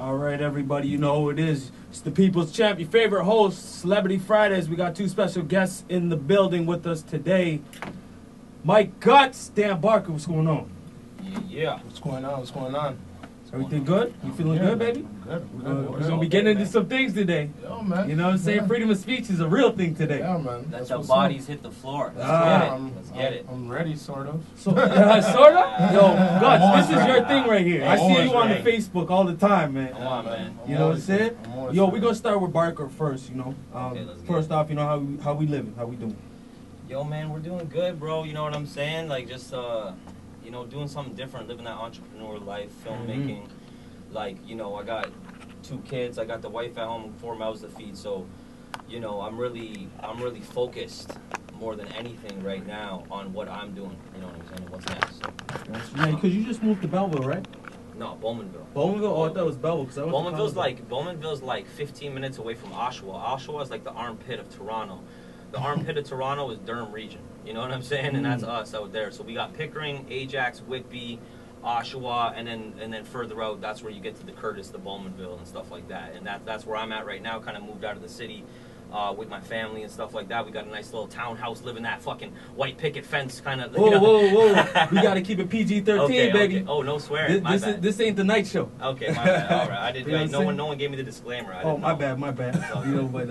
All right, everybody, you know who it is. It's the People's Champ, your favorite host, Celebrity Fridays. We got two special guests in the building with us today. Mike Gutz, Dan Barker, what's going on? Yeah. What's going on? What's going on? Everything good? You feeling good, baby? I'm good. We're going to be getting into some things today. Yo, man. You know what I'm saying? Freedom of speech is a real thing today. Yeah, man. Let the bodies hit the floor. Let's get it. I'm ready, sort of. Sort of? Yo, Gutz, this is your thing right here. I see you on the Facebook all the time, man. Come on, man. You know what I'm saying? Yo, we're going to start with Barker first, you know. First off, you know, how we living? How we doing? Yo, man, we're doing good, bro. You know what I'm saying? Like, just, you know, doing something different, living that entrepreneur life, filmmaking. Like, you know, I got 2 kids. I got the wife at home, 4 mouths to feed. So, you know, I'm really focused more than anything right now on what I'm doing. You know what I'm saying? What's next? So, yeah, because you just moved to Belleville, right? No, Bowmanville. Bowmanville? Oh, I thought it was Belleville. Bowmanville's like 15 minutes away from Oshawa. Oshawa is like the armpit of Toronto. The armpit of Toronto is Durham region. You know what I'm saying? And that's us out there. So we got Pickering, Ajax, Whitby, Oshawa, and then further out, that's where you get to the Curtis, the Bowmanville, and stuff like that. And that's where I'm at right now. Kind of moved out of the city with my family and stuff like that. We got a nice little townhouse, living that fucking white picket fence kind of. Whoa! We gotta keep it PG-13, baby. Okay. Oh, no swearing. This ain't the night show. Okay, my bad. All right, I didn't. You know no one gave me the disclaimer. I oh, didn't know. my bad. You know, but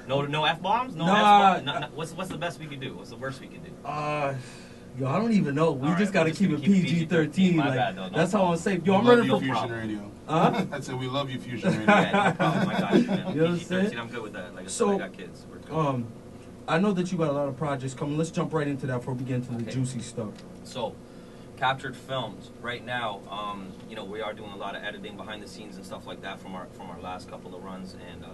no f-bombs. No nah. F-bombs. What's the best we could do? What's the worst we could do? Yo, I don't even know. We just gotta keep it PG-13. My like, bad, though. That's how I'm safe. Yo, I'm running for Fusion Radio. Huh? I said we love you, Fusion Radio. Yeah, no problem. I got you, man. You know what I'm saying? I'm good with that. Like I So, said, I got kids. We're good. I know that you got a lot of projects coming. Let's jump right into that before we get into the juicy stuff. So, captured films. Right now, you know, we are doing a lot of editing behind the scenes and stuff like that from our last couple of runs, and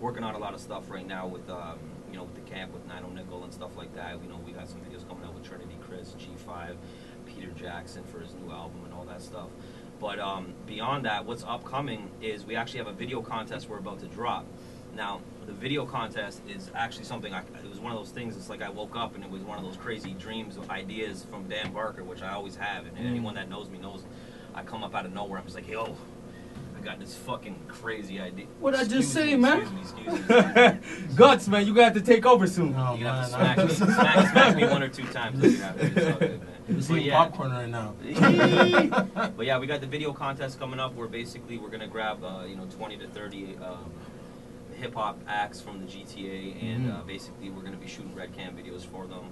working on a lot of stuff right now with you know, with the camp with Nino Nickel and stuff like that. You know, we got some videos coming out with Trinity Chris, G5, Peter Jackson for his new album and all that stuff. But beyond that, what's upcoming is we actually have a video contest we're about to drop. Now, the video contest is actually something, it was one of those things, it's like I woke up and it was one of those crazy dreams of ideas from Dan Barker, which I always have, and anyone that knows me knows I come up out of nowhere, I'm just like, yo, I got this fucking crazy idea. What'd I just say, man? Excuse me. Guts, man, you got to take over soon. Oh, You have to smack me 1 or 2 times if you have to. It's all good, man. You're seeing popcorn right now. But yeah, we got the video contest coming up where basically we're gonna grab you know, 20 to 30 hip-hop acts from the GTA, and basically we're going to be shooting red cam videos for them.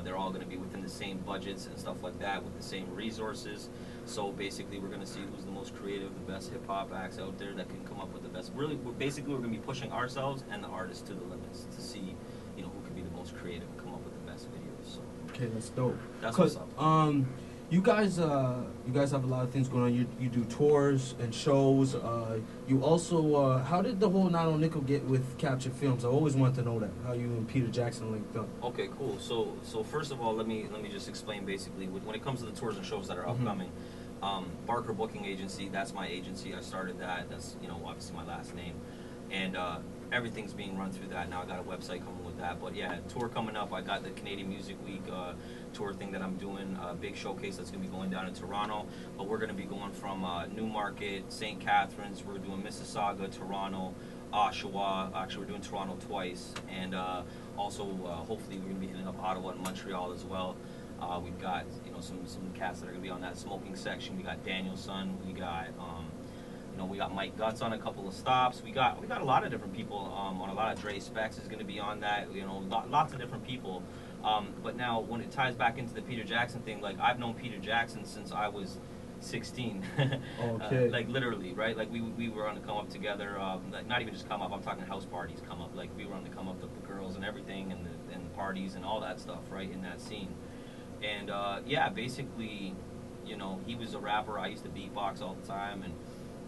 They're all going to be within the same budgets and stuff like that, with the same resources. So basically we're going to see who's the most creative, the best hip-hop acts out there that can come up with the best. Really, basically we're going to be pushing ourselves and the artists to the limits to see, you know, who can be the most creative and come up with the best videos. So Okay, that's dope. that's what's up. You guys have a lot of things going on. You do tours and shows. You also, how did the whole Nino Nickel get with Captured Films? I always wanted to know that. How you and Peter Jackson linked up. Okay, cool. So first of all, let me just explain basically when it comes to the tours and shows that are upcoming. Barker Booking Agency, that's my agency. I started that. That's, you know, obviously my last name, and everything's being run through that. Now I got a website coming with that. But yeah, tour coming up. I got the Canadian Music Week tour thing that I'm doing, a big showcase that's going to be going down in Toronto. But we're going to be going from Newmarket, St. Catharines. We're doing Mississauga, Toronto, Oshawa. Actually, we're doing Toronto twice, and also hopefully we're going to be hitting up Ottawa and Montreal as well. We've got, you know, some cats that are going to be on that smoking section. We got Danielson. We got you know, we got Mike Gutz on a couple of stops. We got a lot of different people on a lot of Dre Specs is going to be on that. You know, lots of different people. But now when it ties back into the Peter Jackson thing, like I've known Peter Jackson since I was 16. Okay. Like literally, right? Like we were on the come up together. Like not even just come up. I'm talking house parties come up. Like we were on the come up with the girls and everything, and the parties and all that stuff, right, in that scene. And yeah, basically, you know, he was a rapper. I used to beatbox all the time,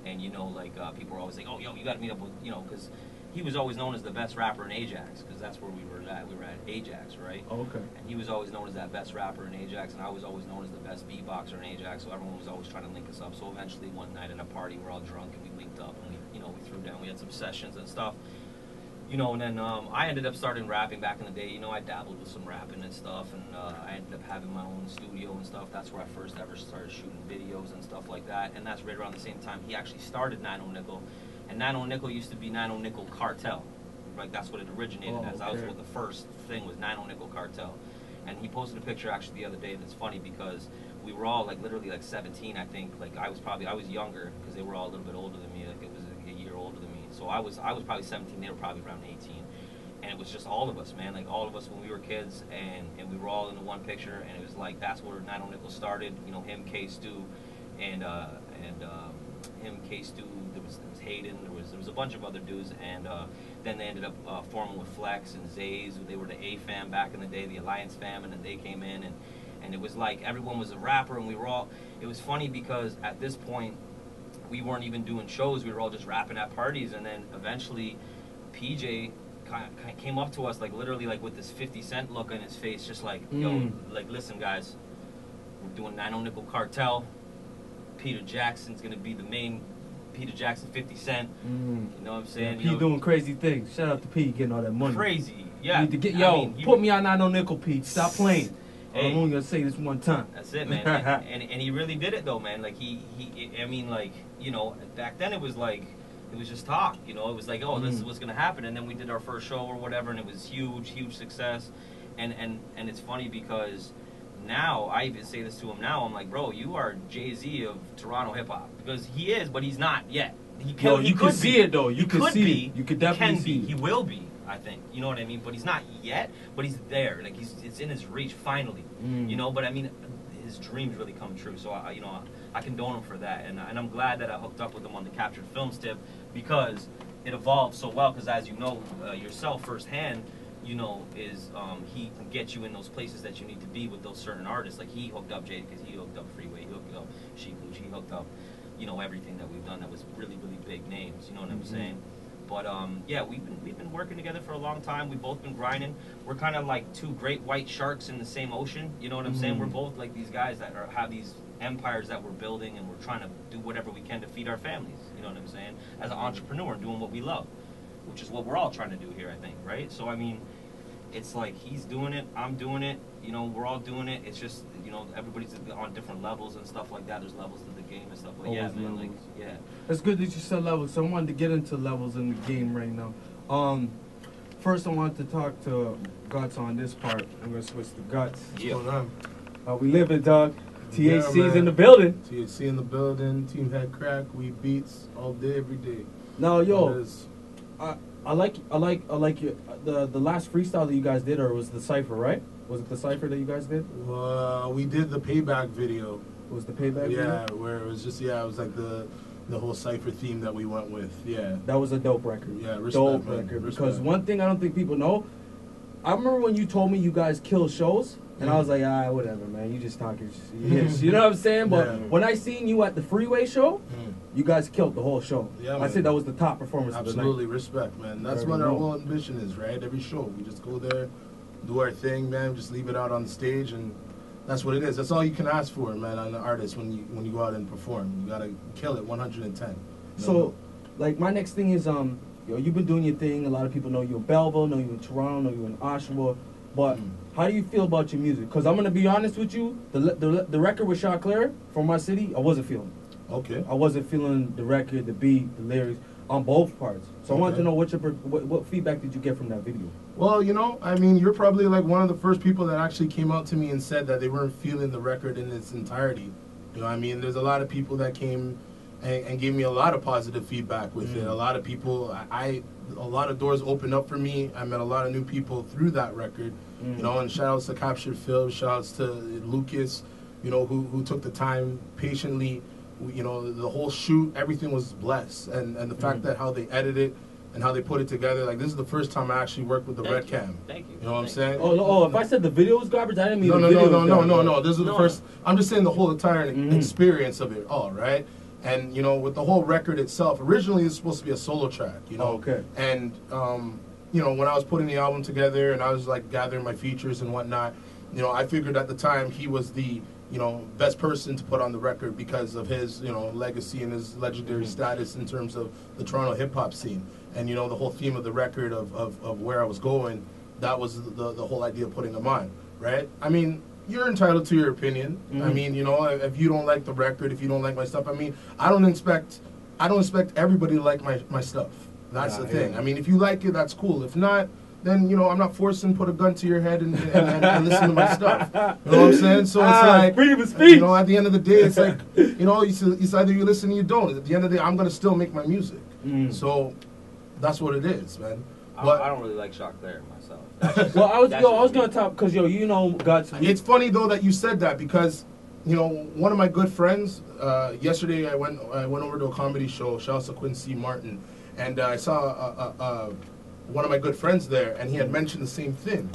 and you know, like people were always saying, oh, yo, you got to meet up with, you know, because he was always known as the best rapper in Ajax, because that's where we were at. We were at Ajax, right? Oh, okay. And he was always known as that best rapper in Ajax, and I was always known as the best beatboxer in Ajax, so everyone was always trying to link us up. So eventually one night at a party, we're all drunk, and we linked up, and we threw down. We had some sessions and stuff. you know, and then I ended up starting rapping back in the day. You know, I dabbled with some rapping and stuff, and I ended up having my own studio and stuff. That's where I first ever started shooting videos and stuff like that. And that's right around the same time he actually started 90 Nickel, and 90 Nickel used to be 90 Nickel Cartel. Like that's what it originated as. That was what the first thing was, 90 Nickel Cartel. And he posted a picture actually the other day that's funny because we were all like literally like 17, I think. Like I was younger because they were all a little bit older than me. Like it was a year older than me. So I was probably 17. They were probably around 18. And it was just all of us, man. Like all of us when we were kids, and we were all in the one picture. And it was like that's where 90 Nickel started. You know, him, K-Stu, and him, K-Stu. There was Hayden. There was a bunch of other dudes, and then they ended up forming with Flex and Zays. They were the A fam back in the day, the Alliance fam, and then they came in, and it was like everyone was a rapper, and we were all. It was funny because at this point, we weren't even doing shows. We were all just rapping at parties, and then eventually, PJ kind of came up to us like literally like with this 50 Cent look on his face, just like yo, like listen guys, we're doing 90 Nickel Cartel. Peter Jackson's gonna be the main. Peter Jackson, 50 Cent. You know what I'm saying? Yeah, P doing crazy things. Shout out to P getting all that money. Crazy, yeah. You need to get, put me on 90 Nickel, P. Stop playing. Hey, I'm only gonna say this one time. That's it, man. and he really did it though, man. Like I mean, like you know, back then it was like it was just talk. You know, it was like, oh, this is what's gonna happen, and then we did our first show or whatever, and it was huge success. And it's funny because. Now, I even say this to him now, I'm like, bro, you are Jay-Z of Toronto hip-hop. Because he is, but he's not yet. He could see it, though. You could see it. You could definitely see it. He will be, I think. You know what I mean? But he's not yet, but he's there. Like, it's in his reach, finally. You know, but I mean, his dreams really come true. So, you know, I condone him for that. And I'm glad that I hooked up with him on the Captured Films tip because it evolved so well. Because as you know yourself firsthand, you know, is he can get you in those places that you need to be with those certain artists. Like he hooked up Jade because he hooked up Freeway, he hooked up Sheik Luch, he hooked up, you know, everything that we've done that was really big names. You know what I'm saying? But yeah, we've been working together for a long time. We've both been grinding. We're kind of like two great white sharks in the same ocean. You know what I'm saying? We're both like these guys that have these empires that we're building, and we're trying to do whatever we can to feed our families. You know what I'm saying? As an entrepreneur, doing what we love, which is what we're all trying to do here, I think, right? So, I mean, it's like he's doing it, I'm doing it, you know, we're all doing it. It's just, you know, everybody's on different levels and stuff like that. There's levels to the game and stuff like that. Yeah, man, like, yeah. It's good that you said levels. So I wanted to get into levels in the game right now. First, I wanted to talk to Gutz on this part. I'm going to switch to Gutz. Yeah. What's going on? We live it, dog. THC's Yeah, in the building. THC in the building. Team Head Crack. We beats all day, every day. Now, yo, I like your the last freestyle that you guys did, or was the cipher, right? Was it the cipher that you guys did? We did the payback video. Was the payback video? Yeah, where it was just it was like the whole cipher theme that we went with. Yeah. That was a dope record. Yeah, respect, dope man. record. Respect. Because one thing I don't think people know, I remember when you told me you guys kill shows, and I was like, whatever, man. You just talking shit. You know what I'm saying? But when I seen you at the Freeway show, you guys killed the whole show. Yeah, I said that was the top performance of the night. Absolutely, respect, man. That's what our whole ambition is, right? Every show, we just go there, do our thing, man. Just leave it out on the stage, and that's what it is. That's all you can ask for, man, on an artist when you go out and perform. You gotta kill it 110. So, like, my next thing is, yo, you've been doing your thing. A lot of people know you in Belleville, know you in Toronto, know you in Oshawa. But how do you feel about your music? Because I'm gonna be honest with you, the record with Shot Claire from my city, I wasn't feeling. Okay. I wasn't feeling the record, the beat, the lyrics on both parts. So I wanted to know what feedback did you get from that video? Well, you know, I mean, you're probably like one of the first people that actually came out to me and said that they weren't feeling the record in its entirety. You know what I mean? There's a lot of people that came and gave me a lot of positive feedback with it. A lot of people, a lot of doors opened up for me. I met a lot of new people through that record. You know, and shout outs to Captured Films, shout outs to Lucas, you know, who took the time patiently. You know, the whole shoot, everything was blessed. And the fact that how they edited and how they put it together, like, this is the first time I actually worked with the Red Cam. Thank you. You know what I'm saying? Oh, if I said the video was garbage, I didn't mean the video was garbage. No. This is the first. I'm just saying the whole entire experience of it all, right? And, you know, with the whole record itself, originally it's supposed to be a solo track, you know? Okay. And, you know, when I was putting the album together and I was, like, gathering my features and whatnot, you know, I figured at the time he was the you know, best person to put on the record because of his, you know, legacy and his legendary status in terms of the Toronto hip hop scene. And, you know, the whole theme of the record of where I was going, that was the whole idea of putting him on, right? I mean, you're entitled to your opinion. I mean, you know, if you don't like the record, if you don't like my stuff, I mean, I don't expect everybody to like my stuff. That's the thing. I mean, if you like it, that's cool. If not, then, you know, I'm not forcing put a gun to your head and listen to my stuff. You know what I'm saying? So it's like, freedom of speech. you know, at the end of the day, it's like, you know, it's either you listen or you don't. At the end of the day, I'm going to still make my music. So that's what it is, man. I don't really like Choclair myself. Well, I was gonna talk because you know, Gutz. It's funny though that you said that because, you know, one of my good friends. Yesterday, I went over to a comedy show. Shout out to Quincy Martin, and I saw one of my good friends there, and he had mentioned the same thing.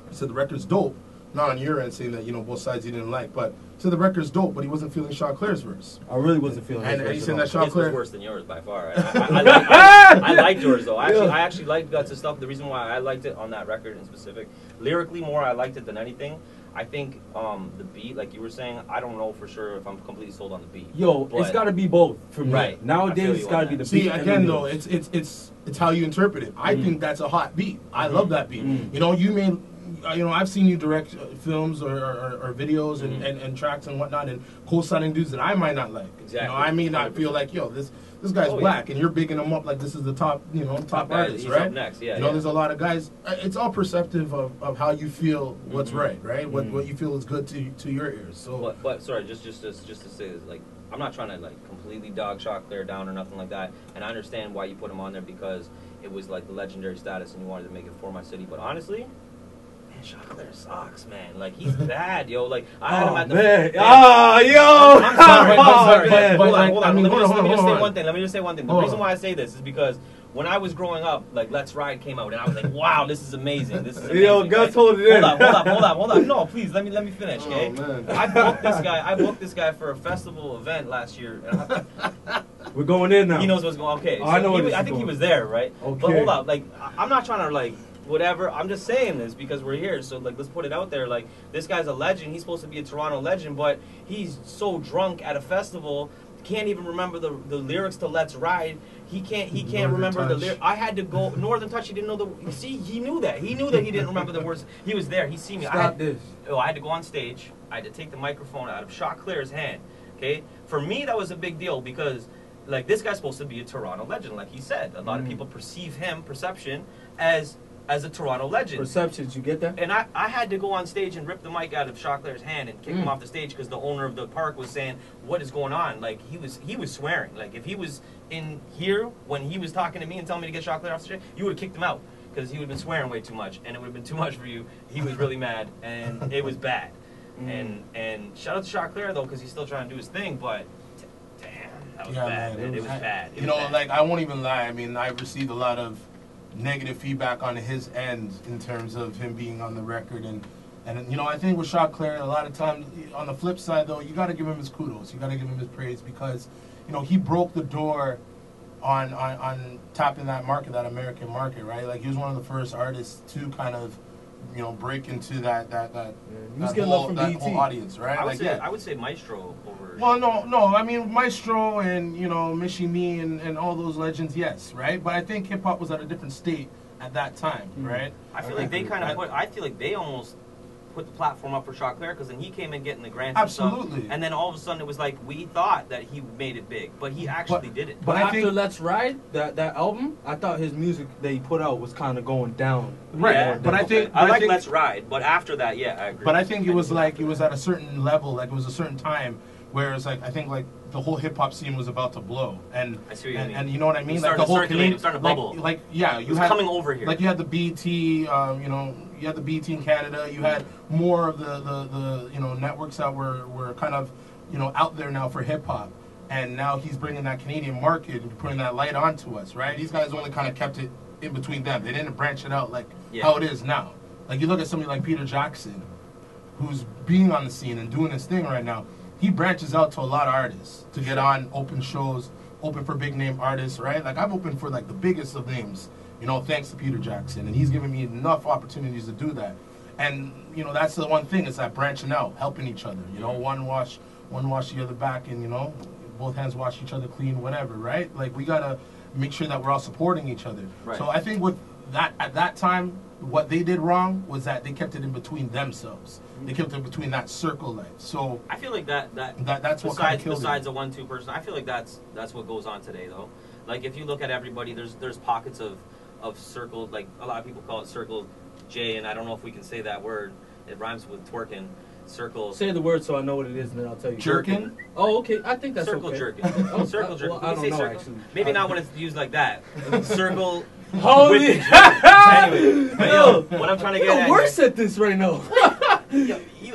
He said the record's dope, not on your end saying that, you know, both sides he didn't like, but he said the record's dope, but he wasn't feeling Choclair's verse. I really wasn't feeling. And he said that His was Choclair. worse than yours by far. I liked yours though. I actually liked Gutz' stuff. The reason why I liked it on that record in specific, lyrically more, I liked it than anything. I think the beat, like you were saying, I don't know for sure if I'm completely sold on the beat. Yo, it's got to be both for me. Right. Nowadays, it's got to be the beat. See, again though, it's how you interpret it. I think that's a hot beat. I love that beat. You know, you may. You know, I've seen you direct films or videos and tracks and whatnot, and co-signing dudes that I might not like. Exactly. You know, I may not feel like, yo, this guy's black, and you're bigging him up like this is the top, you know, top artist, right? Up next. Yeah, you know, there's a lot of guys. It's all perceptive of how you feel what's right? What you feel is good to your ears. So, but sorry, just to say this, like, I'm not trying to like completely dog Choclair down or nothing like that, and I understand why you put him on there because it was like the legendary status and you wanted to make it for my city. But honestly, Choclair sucks, man. Like, he's bad, yo. Like, I had him at the... Man. Yo! I'm sorry, man. Hold on. Let me just say one thing. The Hold reason on. why I say this is because when I was growing up, like, Let's Ride came out, and I was like, wow, this is amazing. This is amazing. Yo, Gutz, hold it in. Hold on. No, please, let me finish, okay? man. I booked this guy for a festival event last year. And We're going in now. he knows what's going on. Okay, so I know I think he was there, right? Okay. But hold up, like, I'm not trying to, like, whatever. I'm just saying this because we're here. So, like, let's put it out there. Like, this guy's a legend. He's supposed to be a Toronto legend, but he's so drunk at a festival, can't even remember the lyrics to Let's Ride. He can't remember the lyrics. I had to go Northern Touch. He didn't know the. See, he knew that. He didn't remember the words. He was there. He seen me. I had to go on stage. I had to take the microphone out of Choclair's hand. Okay, for me that was a big deal because, like, this guy's supposed to be a Toronto legend, like he said. A lot of people perceive him, perception, as a Toronto legend. Perceptions, you get that? And I had to go on stage and rip the mic out of Choclair's hand and kick him off the stage because the owner of the park was saying, what is going on? Like, he was swearing. Like, if he was in here when he was talking to me and telling me to get Choclair off the stage, you would have kicked him out because he would have been swearing way too much and it would have been too much for you. He was really mad and it was bad. And shout out to Choclair though because he's still trying to do his thing, but damn, that was bad. Man. It was bad. You know, like, I won't even lie. I mean, I've received a lot of negative feedback on his end in terms of him being on the record, and you know, I think with Choclair, a lot of times on the flip side though, you got to give him his kudos, you got to give him his praise because, you know, he broke the door on tapping that market, that American market, right? Like, he was one of the first artists to kind of, you know, break into that whole audience, right? I would say Maestro over. Well, no. I mean, Maestro and, you know, Michi Me and all those legends, yes, right. But I think hip hop was at a different state at that time, right? I feel like they kind of I feel like they almost put the platform up for Choclair because then he came in getting the grants. Absolutely. And then all of a sudden it was like we thought that he made it big, but he actually didn't. But after Let's Ride, that album, I thought his music that he put out was kind of going down. Right. Yeah, but I think I like Let's Ride, but after that, yeah, I agree. But I think it was like it was at a certain level, like it was a certain time where it's like I think like the whole hip hop scene was about to blow, and I see what you mean. And you know what I mean, It like the whole Canadian, starting to bubble. Like yeah, you was had coming over here. Like you had the BT, you know, you had the BT in Canada. You had more of the you know, networks that were kind of, you know, out there now for hip hop, and now he's bringing that Canadian market and putting that light onto us, right? These guys only kind of kept it in between them. They didn't branch it out like how it is now. Like you look at somebody like Peter Jackson, who's being on the scene and doing his thing right now. He branches out to a lot of artists to get on open shows, open for big name artists, right? Like I've opened for like the biggest of names, you know, thanks to Peter Jackson, and he's given me enough opportunities to do that. And you know, that's the one thing, is that branching out, helping each other. You know, one wash the other back, and you know, both hands wash each other clean, whatever, right? Like, we gotta make sure that we're all supporting each other. Right. So I think with that, at that time, what they did wrong was that they kept it in between themselves. They kept it between that circle life. So I feel like that's what kind of killed besides it. a 1-2 person. I feel like that's what goes on today, though. Like, if you look at everybody, there's pockets of circle, like a lot of people call it circle J, and I don't know if we can say that word. It rhymes with twerking. Circle. Say the word so I know what it is, and then I'll tell you. Jerkin? Oh, okay. I think that's circle okay. jerking. Oh, Circle jerking. well, I Can we don't say know, circle? actually. Maybe not when it's used like that. Circle. Holy! with the jerk. Anyway, but yo, what I'm trying to get You're at worse here, at this right now.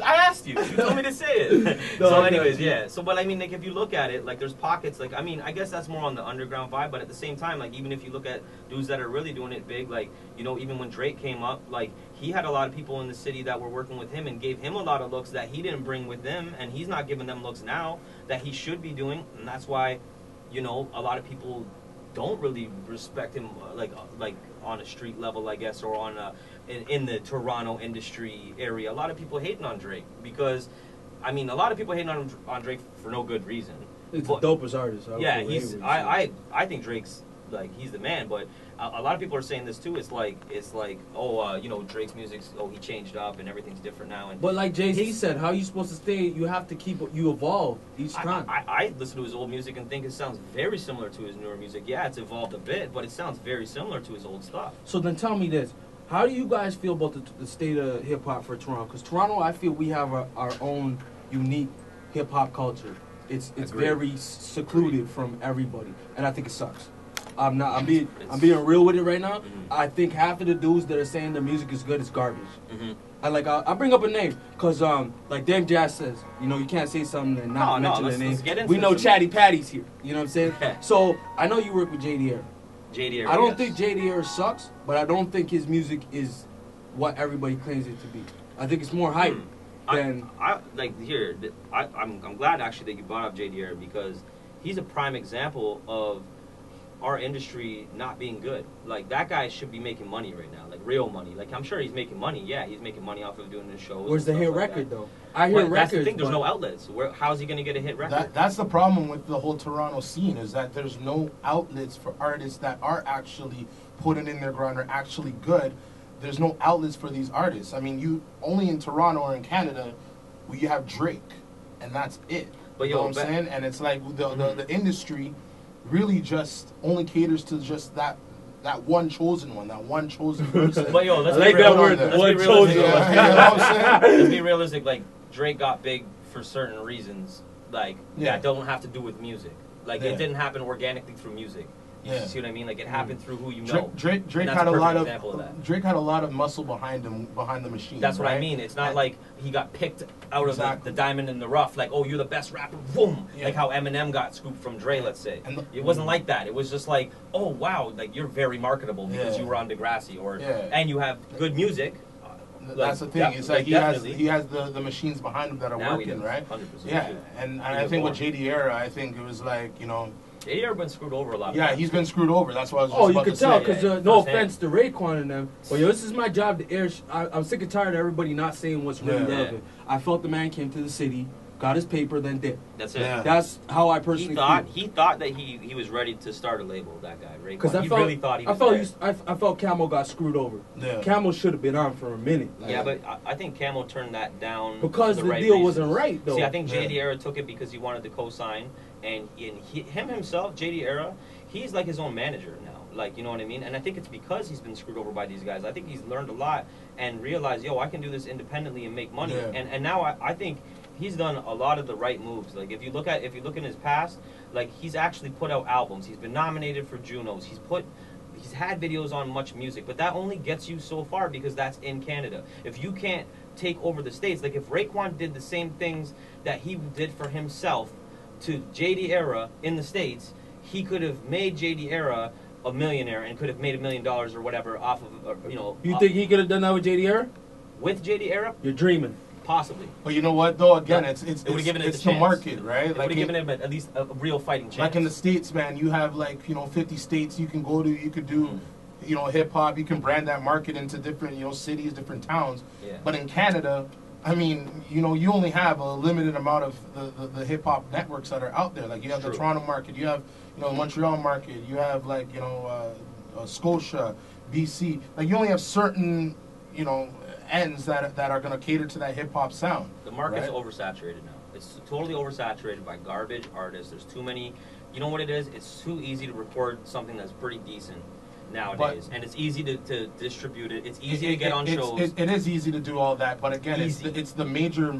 I asked you. You told me to say it. No, So I anyways, got you. yeah. So, but I mean, like, if you look at it, like, there's pockets, like, I mean, I guess that's more on the underground vibe, but at the same time, like, even if you look at dudes that are really doing it big, like, you know, even when Drake came up, like, he had a lot of people in the city that were working with him and gave him a lot of looks that he didn't bring with him, and he's not giving them looks now that he should be doing, and that's why, you know, a lot of people don't really respect him, like on a street level, I guess, or on in the Toronto industry area. A lot of people hating on Drake because, I mean, a lot of people hating on Drake for no good reason. It's But- the dopest artist. Yeah, I think Drake's, like, he's the man, but a lot of people are saying this too. It's like oh, you know, Drake's music's, oh, he changed up and everything's different now. And But like Jay-Z said, how you supposed to stay? You have to you evolve each time. I listen to his old music and think it sounds very similar to his newer music. Yeah, it's evolved a bit, but it sounds very similar to his old stuff. So then tell me this. How do you guys feel about the state of hip-hop for Toronto? Because Toronto, I feel we have our own unique hip-hop culture. It's Agreed. very secluded from everybody, and I think it sucks. I'm being real with it right now. Mhm. I think half of the dudes that are saying their music is good is garbage. Mm-hmm. I bring up a name because like Dame Jazz says, you know, you can't say something and not mention the name. let's get into We know this. Chatty Patty's here. You know what I'm saying? So I know you work with JD Era. JD Era, I don't yes. think JD Era sucks, but I don't think his music is what everybody claims it to be. I think it's more hype than. I'm glad actually that you brought up JD Era because he's a prime example of our industry not being good. Like, that guy should be making money right now, like real money. Like, I'm sure he's making money. Yeah, he's making money off of doing his shows. Where's the and hit stuff like record that. though? I hear But records. that's the thing. There's but- no outlets. How's he gonna get a hit record? That's the problem with the whole Toronto scene, is that there's no outlets for artists that are actually putting in their grind, are actually good. There's no outlets for these artists. I mean, you only in Toronto or in Canada, where you have Drake, and that's it. But you know yo, what I'm saying? And it's like the industry really just only caters to just that one chosen one, that one chosen person. But yo, let's I be like real. that word, Let's one be realistic. chosen Yeah, one. you know what I'm saying? Let's be realistic. Like, Drake got big for certain reasons, like that don't have to do with music. Like, Yeah. it didn't happen organically through music. You Yeah. see what I mean? Like, it happened through who you know. Drake And that's had a a perfect lot example of that. Drake had a lot of muscle behind him, behind the machine. That's what I right? mean. It's not And- like he got picked out Exactly. of the diamond in the rough. Like, oh, you're the best rapper. Boom. Yeah. Like how Eminem got scooped from Dre, let's say. And It wasn't like that. It was just like, oh, wow, like, you're very marketable because Yeah. you were on Degrassi, or Yeah. and you have good music. That's the thing. yeah, It's like, like definitely. he has the machines behind him that are Now he working, does, right? 100%. Yeah, too. and He I was think with born. JD Era, I think it was like, you know, JD ever been screwed over a lot. yeah, he's been screwed over. That's what I was just Oh, you about could to tell say. because Yeah, no firsthand. offense to Raekwon and them, but yo, this is my job to air. I'm sick and tired of everybody not saying what's really Yeah. relevant. I felt the man came to the city, got his paper, then did. That's it. Yeah. That's how I He personally thought feel. that he was ready to start a label. That guy, Raekwon. Because He really thought he was there. I felt Camel got screwed over. Yeah. Camel should have been on for a minute. Yeah, but I think Camel turned that down Because for the right deal reasons. wasn't right, though. See, I think Yeah. JD Era took it because he wanted to co-sign, and him himself, JD Era, he's like his own manager now. Like, you know what I mean? And I think it's because he's been screwed over by these guys. I think he's learned a lot and realized, yo, I can do this independently and make money. Yeah. And now I think he's done a lot of the right moves. Like, if you look in his past, like, he's actually put out albums. He's been nominated for Junos. He's had videos on Much Music, but that only gets you so far because that's in Canada. If you can't take over the States, like if Raekwon did the same things that he did for himself to JD Era in the States, he could have made JD Era a millionaire and could have made $1 million or whatever off of, You think he could have done that with JD Era? with JD Era? You're dreaming. Possibly. But you know what though? Again, Yeah. it's It would've given it it's the the chance. market, right? It would have given him at least a real fighting chance. like in the States, man, you have like 50 states you can go to. You could do. hip hop. You can brand that market into different, cities, different towns. Yeah. But in Canada, I mean, you only have a limited amount of the hip hop networks that are out there. Like you have the Toronto market, you have Montreal market, you have like Scotia, BC. Like you only have certain ends that are going to cater to that hip hop sound. The market's oversaturated now. It's totally oversaturated by garbage artists. There's too many. You know what it is? It's too easy to record something that's pretty decent nowadays, and it's easy to distribute it. It's easy to get on shows. It is easy to do all that, but again, it's the major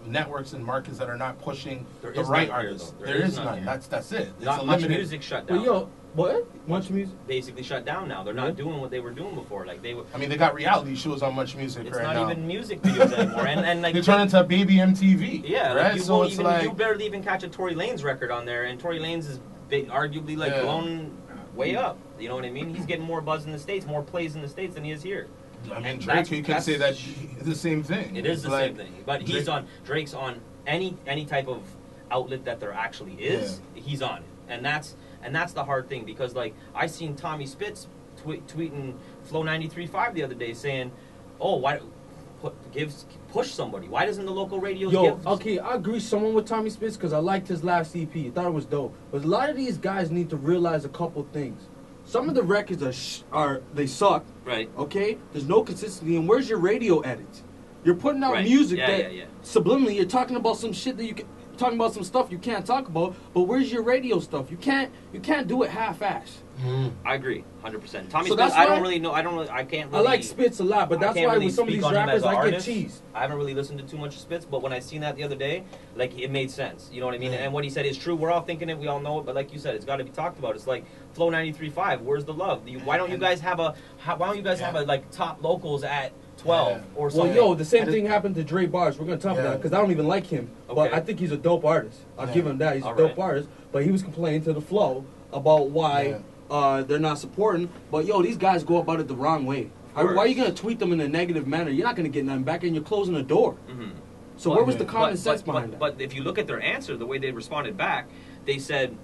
networks and markets that are not pushing the right artists. There is none. That's it. It's not much music shut down. Well, what? Much music basically shut down now. They're not doing what they were doing before. Like they. I mean, they got reality shows on Much Music right now. It's not even music videos anymore, and like they turn into baby MTV. Yeah, right. Like So it's like you barely even catch a Tory Lanez record on there, and Tory Lanez is arguably like blown way up. You know what I mean? He's getting more buzz in the States, more plays in the States than he is here. I mean, Drake, you can say that it's the same thing. It is the same thing, but Drake's on any type of outlet that there actually is. Yeah. He's on it, and that's the hard thing, because like I seen Tommy Spitz tweeting Flow 93.5 the other day saying, "Oh, why push somebody? Why doesn't the local radio give?" Okay, I agree someone with Tommy Spitz because I liked his last EP. I thought it was dope. But a lot of these guys need to realize a couple things. Some of the records they suck. Right. Okay? There's no consistency. And where's your radio edits? You're putting out music subliminally you're talking about some shit that talking about some stuff you can't talk about, but where's your radio stuff? You can't do it half-ass. I agree, 100%. Tommy Spitz, I don't really know. I can't really. I like Spitz a lot, but that's why with some of these rappers I get cheese. I haven't really listened to too much Spitz, but when I seen that the other day, like it made sense. You know what I mean? And what he said is true. We're all thinking it, we all know it, but like you said, it's got to be talked about. It's like Flow 93.5. Where's the love? Why don't you guys have a like top locals at 12 or something? Well, the same thing happened to Dre Bars. We're gonna talk about that because I don't even like him, but I think he's a dope artist. I'll give him that. He's a dope artist, but he was complaining to the Flow about why they're not supporting. But these guys go about it the wrong way. Why are you gonna tweet them in a negative manner? You're not gonna get nothing back, and you're closing the door. So where was the common sense behind that? But if you look at their answer, the way they responded back, they said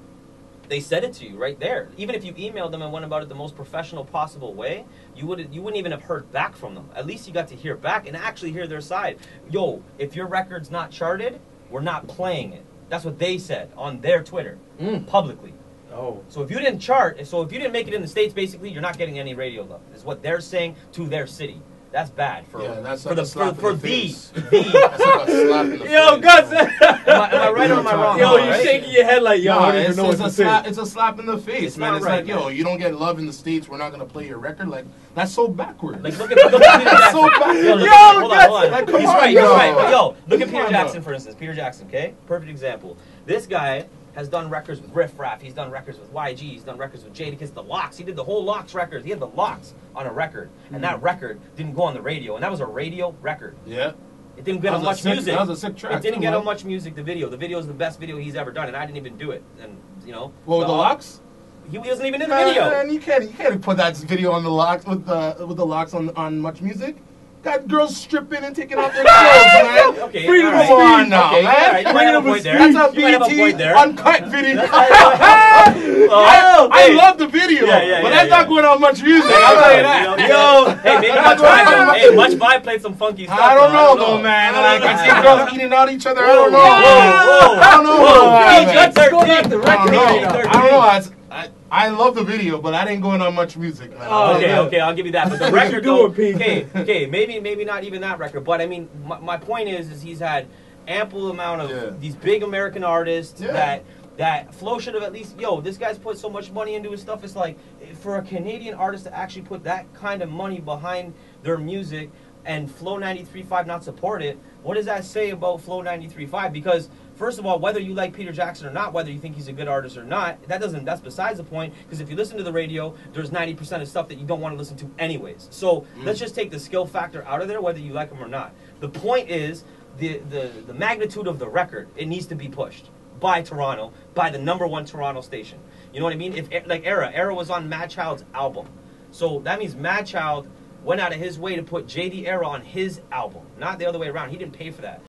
it to you right there. Even if you emailed them and went about it the most professional possible way, you wouldn't even have heard back from them. At least you got to hear back and actually hear their side. If your record's not charted, we're not playing it. That's what they said on their Twitter, publicly. Oh. So if you didn't chart, so if you didn't make it in the States, basically, you're not getting any radio love, is what they're saying to their city. That's bad for that's for like these. That's like a slap in the face. Gutz! Am I right or am I wrong? You're shaking your head like, I don't even know what to say. It's a slap in the face, man. It's like, you don't get love in the States, we're not going to play your record. Like, that's so backwards. Like, look at Peter Jackson. So backwards. Hold on. Like, He's right. But look at Peter Jackson, for instance. Peter Jackson, okay? Perfect example. This guy has done records with Riff Raff. He's done records with YG. He's done records with Jadakiss. The Locks. He did the whole Locks record. He had the Locks on a record. And that record didn't go on the radio. And that was a radio record. Yeah. It didn't get on much music. That was a sick track. It didn't get on much music, the video. The video is the best video he's ever done. And I didn't even do it. And, Well, with the Locks? He wasn't even in the video. Man, you can't put that video on the Locks with the Locks on Much Music. Got girls stripping and taking off their clothes, man. Okay, freedom of speech. speech. On now, Okay, man. right. You might have a point there. That's a You might have a point BT there. uncut video. I I love the video, but that's not going on Much Music. I'll tell you that. Hey, maybe Much Vibe. Hey, Much Vibe played some funky stuff. I don't know, though, man. Like, I see girls eating out each other. I don't know. Whoa. I don't know. I don't know. I love the video, but that ain't going on Much Music, man. Okay, I'll give you that. But the record, though, okay, maybe not even that record. But I mean, my point is he's had ample amount of these big American artists that Flow should have at least. This guy's put so much money into his stuff. It's like for a Canadian artist to actually put that kind of money behind their music and Flow 93.5 not support it. What does that say about Flow 93.5? Because first of all, whether you like Peter Jackson or not, whether you think he's a good artist or not, that's besides the point. Because if you listen to the radio, there's 90% of stuff that you don't want to listen to anyways. So let's just take the skill factor out of there, whether you like him or not. The point is the magnitude of the record. It needs to be pushed by Toronto, by the #1 Toronto station. You know what I mean? If like Era was on Mad Child's album, so that means Mad Child went out of his way to put JD Era on his album, not the other way around. He didn't pay for that.